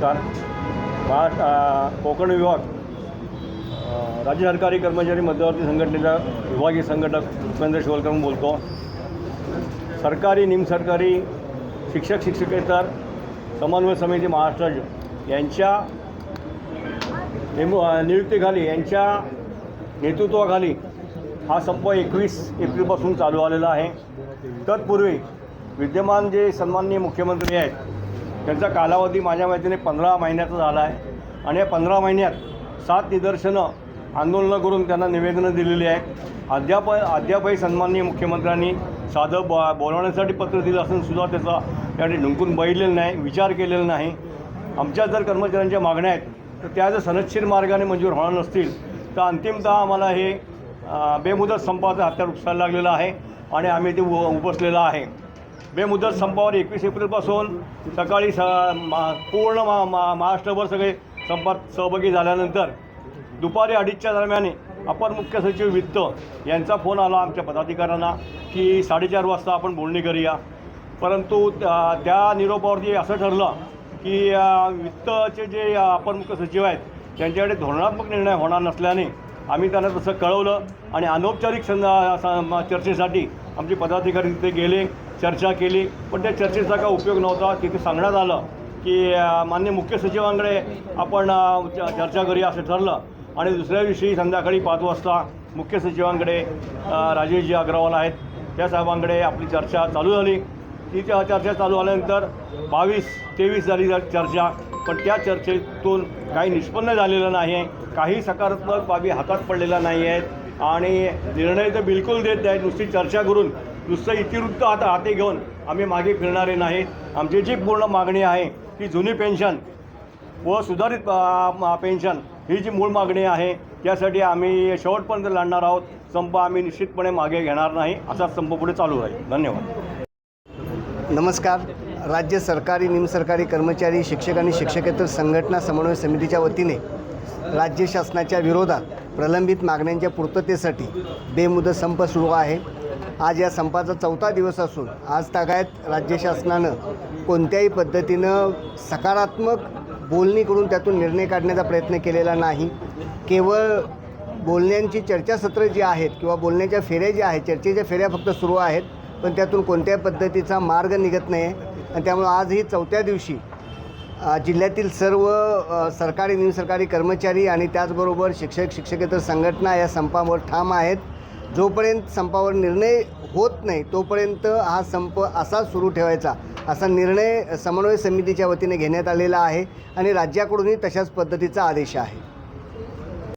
नमस्कार. कोकण विभाग राज्य सरकारी कर्मचारी मध्यवर्ती संघटनेचा विभागीय संघटक उपेंद्र शिवलकर बोलतो. सरकारी निमसरकारी शिक्षक शिक्षकेतर समन्वय समिती महाराष्ट्र राज्य यांच्या नियुक्तीखाली यांच्या नेतृत्वाखाली हा संप 21 एप्रिलपासून चालू आलेला आहे. तत्पूर्वी विद्यमान जे सन्माननीय मुख्यमंत्री आहेत त्यांचा कालावधी माझ्या माहितीने 15 महिन्याचा झाला आहे आणि या 15 महिन्यात 7 निदर्शनं आंदोलनं करून त्यांना निवेदनं दिलेली आहेत. अद्यापही सन्माननीय मुख्यमंत्र्यांनी साधं बोलवण्यासाठी पत्र दिलं असून सुद्धा त्याचा त्यासाठी ढुंकून बघितलेलं नाही, विचार केलेला नाही. आमच्या जर कर्मचाऱ्यांच्या मागण्या आहेत तर त्या जर सनदशीर मार्गाने मंजूर होणार नसतील तर अंतिमतः आम्हाला हे बेमुदत संपाचं हत्यार उचलायला लागलेलं आहे आणि आम्ही ते उपसलेलं आहे. बेमुदत संपावर 21 एप्रिलपासून सकाळी पूर्ण महाराष्ट्रभर सगळे संपात सहभागी झाल्यानंतर दुपारी 2:30च्या दरम्यान अपर मुख्य सचिव वित्त यांचा फोन आला आमच्या पदाधिकाऱ्यांना की 4:30 वाजता आपण बोलणी करूया. परंतु त्या निरोपावरती असं ठरलं की वित्तचे जे अपर मुख्य सचिव आहेत त्यांच्याकडे धोरणात्मक निर्णय होणार नसल्याने आम्ही त्यांना तसं कळवलं आणि अनौपचारिक चर्चेसाठी आमचे पदाधिकारी तिथे गेले, चर्चा केली. पण त्या चर्चेचा काय उपयोग नव्हता. तिथे सांगण्यात आलं की माननीय मुख्य सचिवांकडे आपण चर्चा करूया असं ठरलं आणि दुसऱ्या दिवशी संध्याकाळी 5 वाजता मुख्य सचिवांकडे राजेशजी अग्रवाल आहेत त्या साहेबांकडे आपली चर्चा चालू झाली. ती चर्चा चालू झाल्यानंतर 22-23 झाली चर्चा. पण त्या चर्चेतून काही निष्पन्न झालेलं नाही आहे. काही सकारात्मक बाबी हातात पडलेल्या नाही आहेत आणि निर्णय तर बिलकुल देत नाहीत. नुसती चर्चा करून नुसतं इतिवृत्त हाती घेऊन आम्ही मागे फिरणारे नाहीत. आमची जी पूर्ण मागणी आहे ती जुनी पेन्शन व सुधारित पेन्शन ही जी मूळ मागणी आहे त्यासाठी आम्ही शेवटपर्यंत लढणार आहोत. संप आम्ही निश्चितपणे मागे घेणार नाही. असाच संप पुढे चालू राहील. धन्यवाद. नमस्कार. राज्य सरकारी निमसरकारी कर्मचारी शिक्षक आणि शिक्षकेतर संघटना समन्वय समितीच्या वतीने राज्य शासनाच्या विरोधात प्रलंबित मागण्यांच्या पूर्ततेसाठी बेमुदत संप सुरू आहे. आज या संपाचा 4था दिवस असून आज तागायत राज्य शासनानं कोणत्याही पद्धतीनं सकारात्मक बोलणी करून त्यातून निर्णय काढण्याचा प्रयत्न केलेला नाही. केवळ बोलण्यांची चर्चासत्र जी आहेत किंवा बोलण्याच्या फेऱ्या ज्या आहेत, चर्चेच्या फेऱ्या फक्त सुरू आहेत पण त्यातून कोणत्याही पद्धतीचा मार्ग निघत नाही आहे. आणि त्यामुळे आजही 4थ्या दिवशी जिल्ह्यातील सर्व सरकारी निमसरकारी कर्मचारी आणि त्याचबरोबर शिक्षक शिक्षकेतर संघटना या संपावर ठाम आहेत. जोपर्यंत संपावर निर्णय होत नाही तोपर्यंत हा संप असा सुरू ठेवायचा असा निर्णय समन्वय समितीच्या वतीने घेण्यात आलेला आहे आणि राज्याकडूनही तशाच पद्धतीचा आदेश आहे.